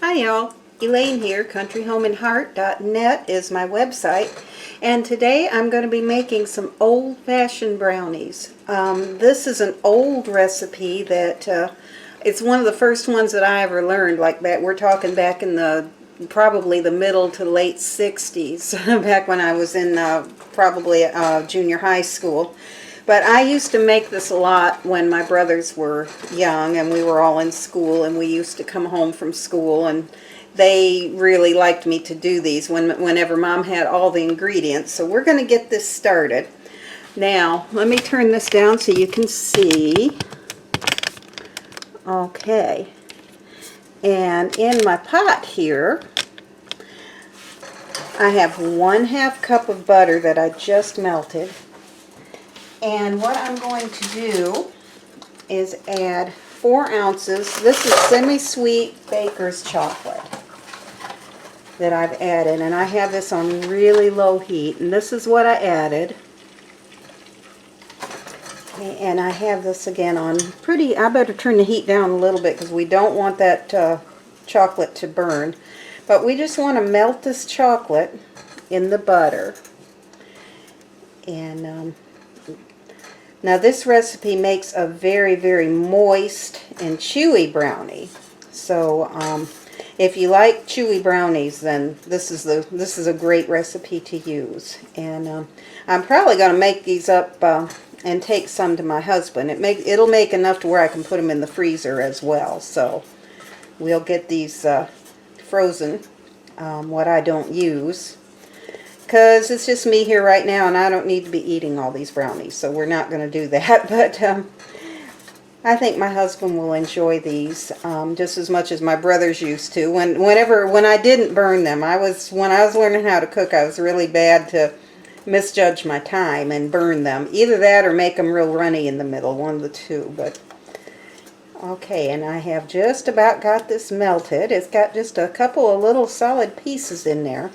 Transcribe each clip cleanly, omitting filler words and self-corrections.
Hi y'all, Elaine here, countryhomeandheart.net is my website, and today I'm going to be making some old-fashioned brownies. This is an old recipe that it's one of the first ones that I ever learned like that. We're talking back in the probably the middle to late 60s, back when I was in probably junior high school. But I used to make this a lot when my brothers were young and we were all in school, and we used to come home from school, and they really liked me to do these whenever Mom had all the ingredients. So we're going to get this started. Now, let me turn this down so you can see. Okay. And in my pot here, I have 1/2 cup of butter that I just melted. And what I'm going to do is add 4 ounces. This is semi-sweet baker's chocolate that I've added, and I have this on really low heat, and this is what I added. Okay, and I have this again on pretty, I better turn the heat down a little bit because we don't want that chocolate to burn. But we just want to melt this chocolate in the butter. And now this recipe makes a very, very moist and chewy brownie. So if you like chewy brownies, then this is a great recipe to use. And I'm probably going to make these up and take some to my husband. It'll make enough to where I can put them in the freezer as well. So we'll get these frozen, what I don't use, because it's just me here right now and I don't need to be eating all these brownies, so we're not going to do that. But I think my husband will enjoy these just as much as my brothers used to. When I didn't burn them, when I was learning how to cook, I was really bad to misjudge my time and burn them. Either that or make them real runny in the middle, one of the two. But okay, and I have just about got this melted. It's got just a couple of little solid pieces in there.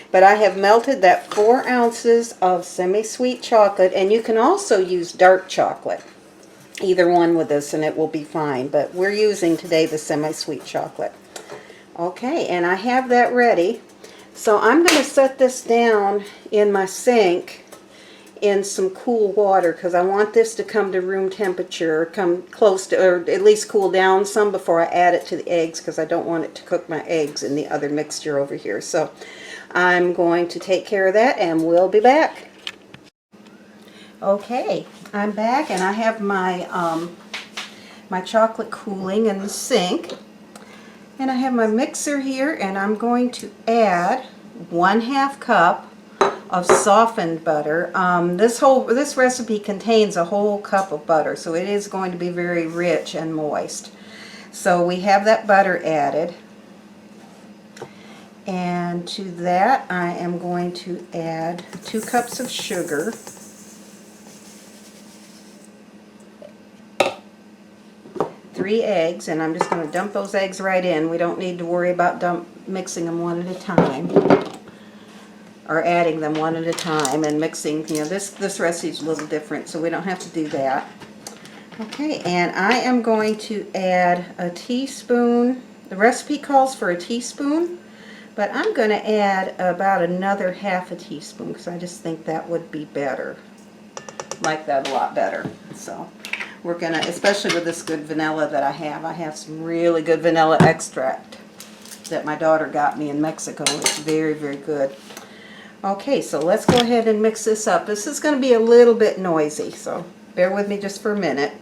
But I have melted that 4 ounces of semi-sweet chocolate, and you can also use dark chocolate. Either one with this and it will be fine, but we're using today the semi-sweet chocolate. Okay, and I have that ready. So I'm going to set this down in my sink in some cool water, because I want this to come to room temperature, come close to, or at least cool down some before I add it to the eggs, because I don't want it to cook my eggs in the other mixture over here. So I'm going to take care of that and we'll be back. Okay, I'm back and I have my my chocolate cooling in the sink, and I have my mixer here, and I'm going to add 1/2 cup of softened butter. This recipe contains a whole cup of butter, so it is going to be very rich and moist. So we have that butter added. And to that I am going to add 2 cups of sugar, 3 eggs, and I'm just going to dump those eggs right in. We don't need to worry about mixing them one at a time, or adding them one at a time and mixing. You know, this recipe is a little different, so we don't have to do that. Okay, and I am going to add a teaspoon. The recipe calls for a teaspoon, but I'm going to add about another 1/2 teaspoon because I just think that would be better. Like that a lot better. So we're going to, especially with this good vanilla that I have some really good vanilla extract that my daughter got me in Mexico. It's very, very good. Okay, so let's go ahead and mix this up. This is going to be a little bit noisy, so bear with me just for a minute.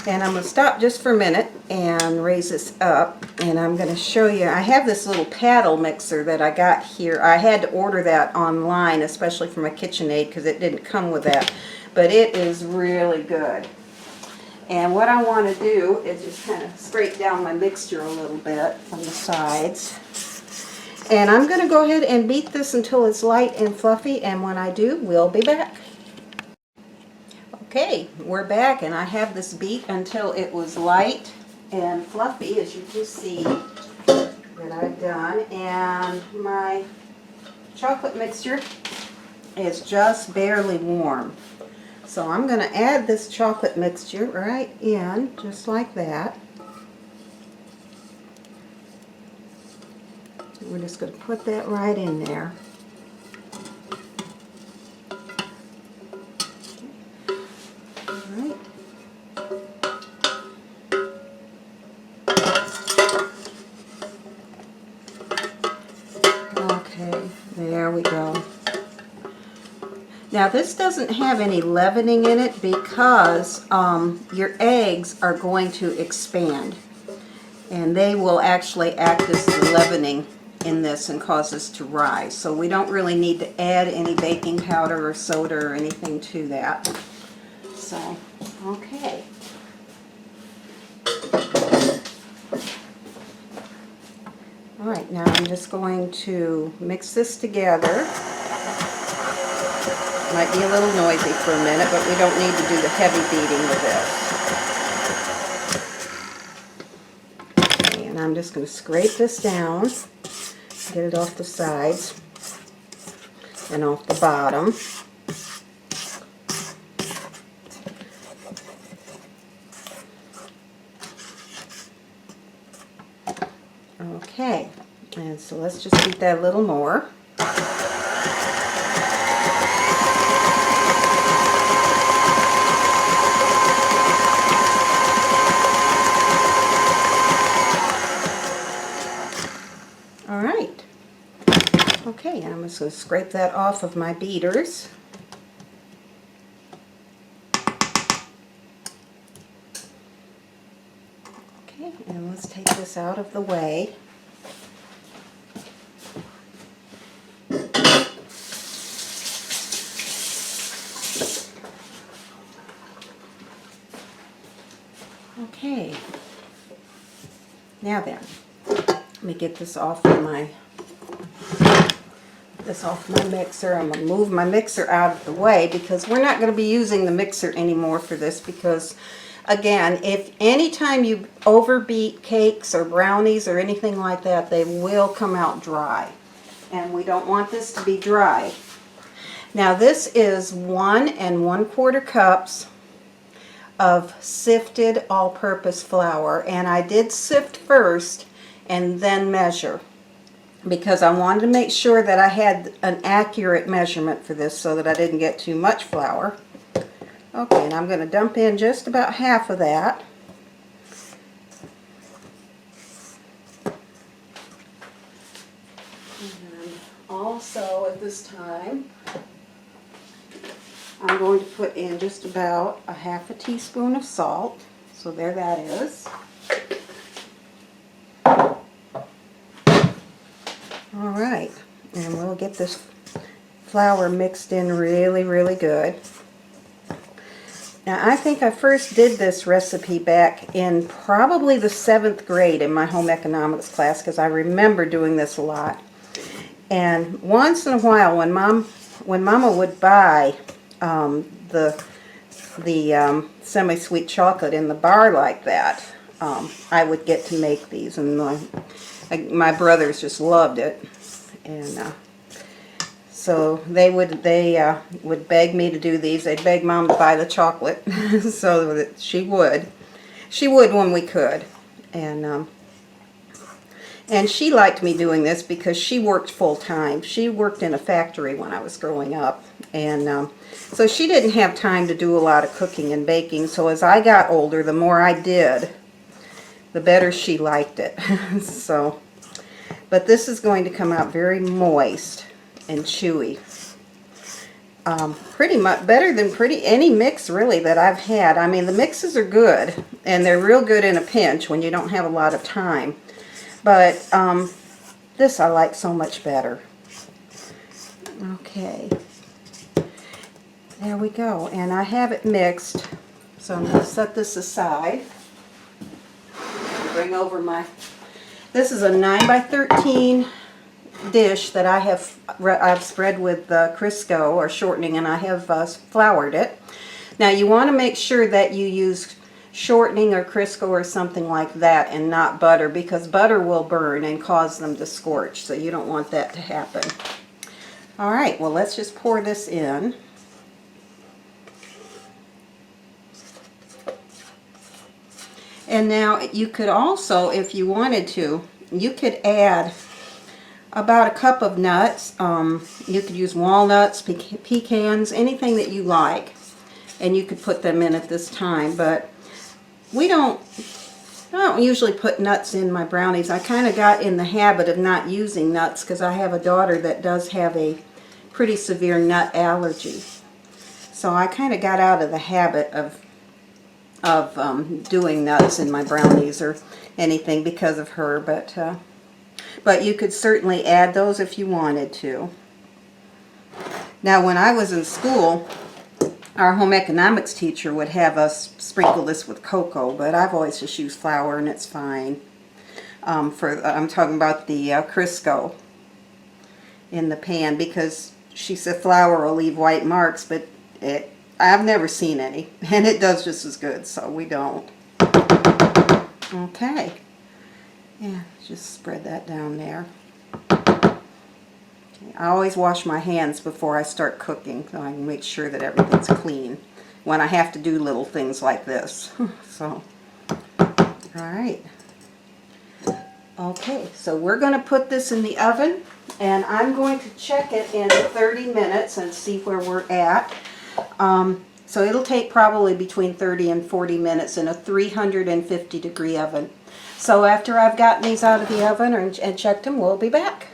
And I'm going to stop just for a minute and raise this up, and I'm going to show you. I have this little paddle mixer that I got here. I had to order that online, especially for my KitchenAid, because it didn't come with that. But it is really good. And what I want to do is just kind of scrape down my mixture a little bit from the sides. And I'm going to go ahead and beat this until it's light and fluffy, and when I do, we'll be back. Okay, we're back, and I have this beat until it was light and fluffy, as you can see that I've done. And my chocolate mixture is just barely warm. So I'm going to add this chocolate mixture right in, just like that. We're just going to put that right in there. Okay, there we go. Now this doesn't have any leavening in it because your eggs are going to expand, and they will actually act as the leavening in this and cause this to rise. So we don't really need to add any baking powder or soda or anything to that. So, okay. Alright, now I'm just going to mix this together. Might be a little noisy for a minute, but we don't need to do the heavy beating with this. Okay, and I'm just going to scrape this down, get it off the sides and off the bottom. Okay, and so let's just beat that a little more. Alright, okay, and I'm just going to scrape that off of my beaters. Okay, and let's take this out of the way. Okay, now then, let me get this off of my mixer. I'm going to move my mixer out of the way because we're not going to be using the mixer anymore for this because, again, if anytime you overbeat cakes or brownies or anything like that, they will come out dry. And we don't want this to be dry. Now this is 1 1/4 cups of sifted all-purpose flour, and I did sift first and then measure because I wanted to make sure that I had an accurate measurement for this so that I didn't get too much flour. Okay, and I'm going to dump in just about half of that. And also at this time, I'm going to put in just about a 1/2 teaspoon of salt. So there that is. Alright, and we'll get this flour mixed in really, really good. Now I think I first did this recipe back in probably the 7th grade in my home economics class because I remember doing this a lot. And once in a while when Mama would buy the semi-sweet chocolate in the bar like that, I would get to make these, and my brothers just loved it, and so they would beg me to do these. They'd beg Mom to buy the chocolate so that she would when we could, and she liked me doing this because she worked full-time. She worked in a factory when I was growing up, and so she didn't have time to do a lot of cooking and baking. So as I got older, the more I did, the better she liked it. So, but this is going to come out very moist and chewy. Pretty much better than any mix really that I've had. I mean, the mixes are good, and they're real good in a pinch when you don't have a lot of time. But this I like so much better. Okay, there we go, and I have it mixed, so I'm going to set this aside. Bring over this is a 9 by 13 dish that I've spread with Crisco or shortening, and I have floured it. Now you want to make sure that you use shortening or Crisco or something like that and not butter, because butter will burn and cause them to scorch, so you don't want that to happen. All right, well, let's just pour this in. And now you could also, if you wanted to, you could add about a cup of nuts. You could use walnuts, pecans, anything that you like. And you could put them in at this time. But I don't usually put nuts in my brownies. I kind of got in the habit of not using nuts because I have a daughter that does have a pretty severe nut allergy. So I kind of got out of the habit of doing nuts in my brownies or anything because of her, but you could certainly add those if you wanted to. Now, when I was in school, our home economics teacher would have us sprinkle this with cocoa, but I've always just used flour and it's fine. I'm talking about the Crisco in the pan, because she said flour will leave white marks, but I've never seen any, and it does just as good, so we don't. Okay. Yeah, just spread that down there. Okay, I always wash my hands before I start cooking, so I can make sure that everything's clean when I have to do little things like this. So, alright. Okay, so we're going to put this in the oven, and I'm going to check it in 30 minutes and see where we're at. So it'll take probably between 30 and 40 minutes in a 350 degree oven. So after I've gotten these out of the oven and checked them, we'll be back.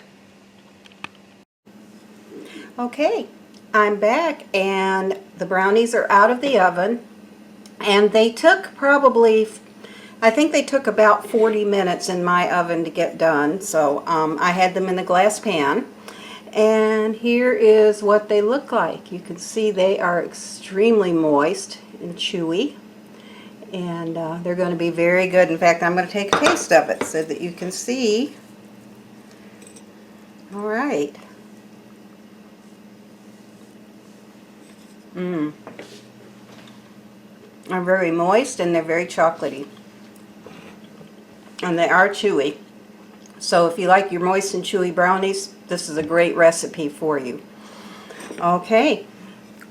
Okay, I'm back, and the brownies are out of the oven, and they took probably, I think they took about 40 minutes in my oven to get done. So I had them in the glass pan. And here is what they look like. You can see they are extremely moist and chewy. And they're going to be very good. In fact, I'm going to take a taste of it so that you can see. All right. They're very moist and they're very chocolatey. And they are chewy. So if you like your moist and chewy brownies, this is a great recipe for you. Okay,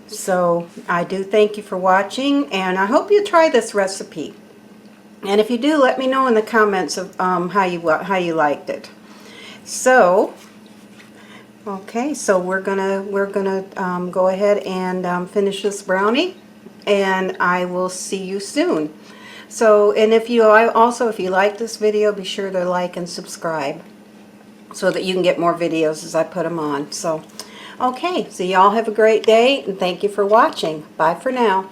so I do thank you for watching, and I hope you try this recipe. And if you do, let me know in the comments of how you liked it. So, okay, so we're gonna go ahead and finish this brownie, and I will see you soon. So, and if you like this video, be sure to like and subscribe so that you can get more videos as I put them on. So, okay, so y'all have a great day, and thank you for watching. Bye for now.